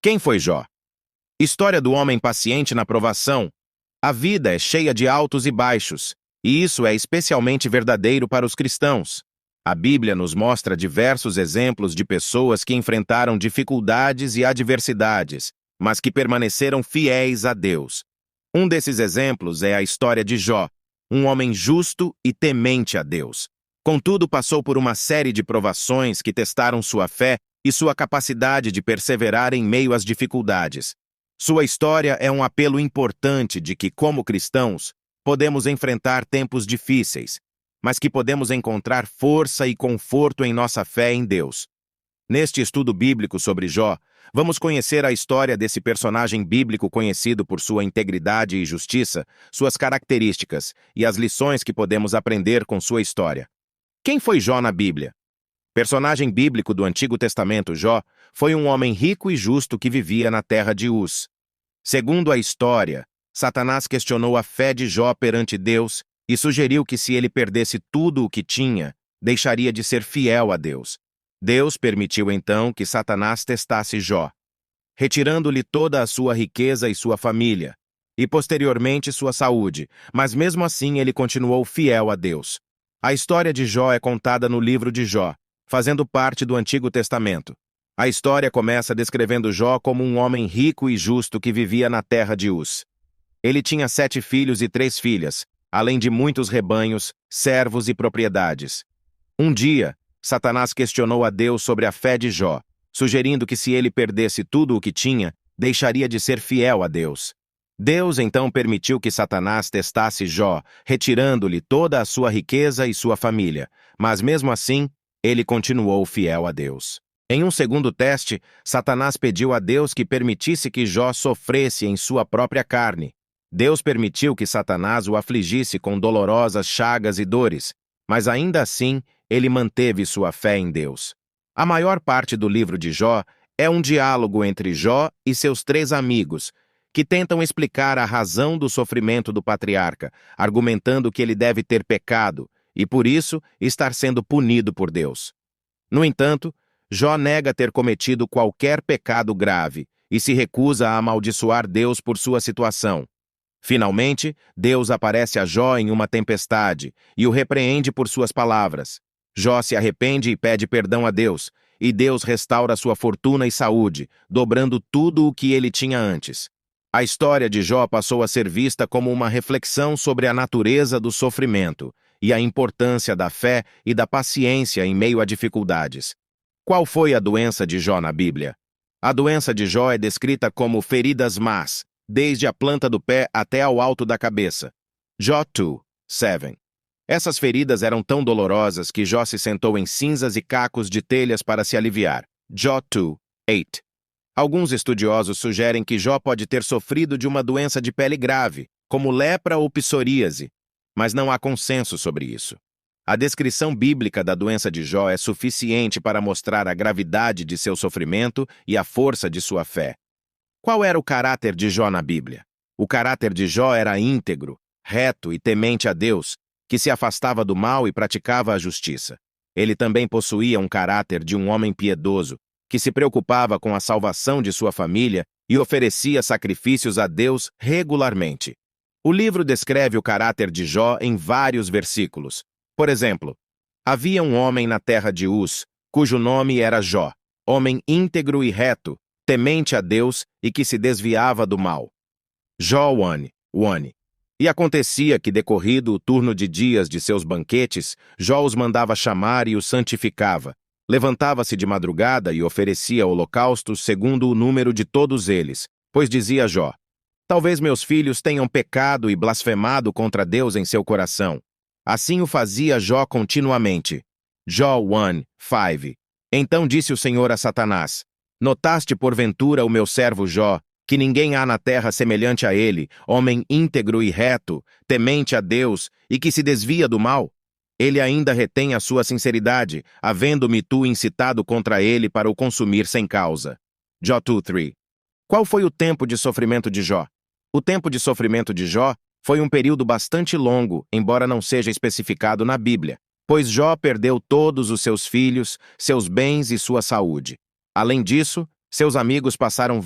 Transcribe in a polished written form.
Quem foi Jó? História do homem paciente na provação. A vida é cheia de altos e baixos, e isso é especialmente verdadeiro para os cristãos. A Bíblia nos mostra diversos exemplos de pessoas que enfrentaram dificuldades e adversidades, mas que permaneceram fiéis a Deus. Um desses exemplos é a história de Jó, um homem justo e temente a Deus. Contudo, passou por uma série de provações que testaram sua fé e sua capacidade de perseverar em meio às dificuldades. Sua história é um apelo importante de que, como cristãos, podemos enfrentar tempos difíceis, mas que podemos encontrar força e conforto em nossa fé em Deus. Neste estudo bíblico sobre Jó, vamos conhecer a história desse personagem bíblico conhecido por sua integridade e justiça, suas características e as lições que podemos aprender com sua história. Quem foi Jó na Bíblia? Personagem bíblico do Antigo Testamento, Jó foi um homem rico e justo que vivia na terra de Uz. Segundo a história, Satanás questionou a fé de Jó perante Deus e sugeriu que se ele perdesse tudo o que tinha, deixaria de ser fiel a Deus. Deus permitiu então que Satanás testasse Jó, retirando-lhe toda a sua riqueza e sua família, e posteriormente sua saúde, mas mesmo assim ele continuou fiel a Deus. A história de Jó é contada no livro de Jó, fazendo parte do Antigo Testamento. A história começa descrevendo Jó como um homem rico e justo que vivia na terra de Uz. Ele tinha 7 filhos e 3 filhas, além de muitos rebanhos, servos e propriedades. Um dia, Satanás questionou a Deus sobre a fé de Jó, sugerindo que se ele perdesse tudo o que tinha, deixaria de ser fiel a Deus. Deus então permitiu que Satanás testasse Jó, retirando-lhe toda a sua riqueza e sua família, mas mesmo assim, ele continuou fiel a Deus. Em um segundo teste, Satanás pediu a Deus que permitisse que Jó sofresse em sua própria carne. Deus permitiu que Satanás o afligisse com dolorosas chagas e dores, mas ainda assim, ele manteve sua fé em Deus. A maior parte do livro de Jó é um diálogo entre Jó e seus 3 amigos, que tentam explicar a razão do sofrimento do patriarca, argumentando que ele deve ter pecado e, por isso, estar sendo punido por Deus. No entanto, Jó nega ter cometido qualquer pecado grave e se recusa a amaldiçoar Deus por sua situação. Finalmente, Deus aparece a Jó em uma tempestade e o repreende por suas palavras. Jó se arrepende e pede perdão a Deus, e Deus restaura sua fortuna e saúde, dobrando tudo o que ele tinha antes. A história de Jó passou a ser vista como uma reflexão sobre a natureza do sofrimento e a importância da fé e da paciência em meio a dificuldades. Qual foi a doença de Jó na Bíblia? A doença de Jó é descrita como feridas más, desde a planta do pé até ao alto da cabeça. Jó 2:7. Essas feridas eram tão dolorosas que Jó se sentou em cinzas e cacos de telhas para se aliviar. Jó 2:8. Alguns estudiosos sugerem que Jó pode ter sofrido de uma doença de pele grave, como lepra ou psoríase, mas não há consenso sobre isso. A descrição bíblica da doença de Jó é suficiente para mostrar a gravidade de seu sofrimento e a força de sua fé. Qual era o caráter de Jó na Bíblia? O caráter de Jó era íntegro, reto e temente a Deus, que se afastava do mal e praticava a justiça. Ele também possuía um caráter de um homem piedoso, que se preocupava com a salvação de sua família e oferecia sacrifícios a Deus regularmente. O livro descreve o caráter de Jó em vários versículos. Por exemplo, havia um homem na terra de Uz, cujo nome era Jó, homem íntegro e reto, temente a Deus e que se desviava do mal. Jó 1:1. E acontecia que, decorrido o turno de dias de seus banquetes, Jó os mandava chamar e os santificava. Levantava-se de madrugada e oferecia holocaustos segundo o número de todos eles, pois dizia Jó: talvez meus filhos tenham pecado e blasfemado contra Deus em seu coração. Assim o fazia Jó continuamente. Jó 1:5. Então disse o Senhor a Satanás: notaste porventura o meu servo Jó, que ninguém há na terra semelhante a ele, homem íntegro e reto, temente a Deus e que se desvia do mal? Ele ainda retém a sua sinceridade, havendo-me tu incitado contra ele para o consumir sem causa. Jó 2:3. Qual foi o tempo de sofrimento de Jó? O tempo de sofrimento de Jó foi um período bastante longo, embora não seja especificado na Bíblia, pois Jó perdeu todos os seus filhos, seus bens e sua saúde. Além disso, seus amigos passaram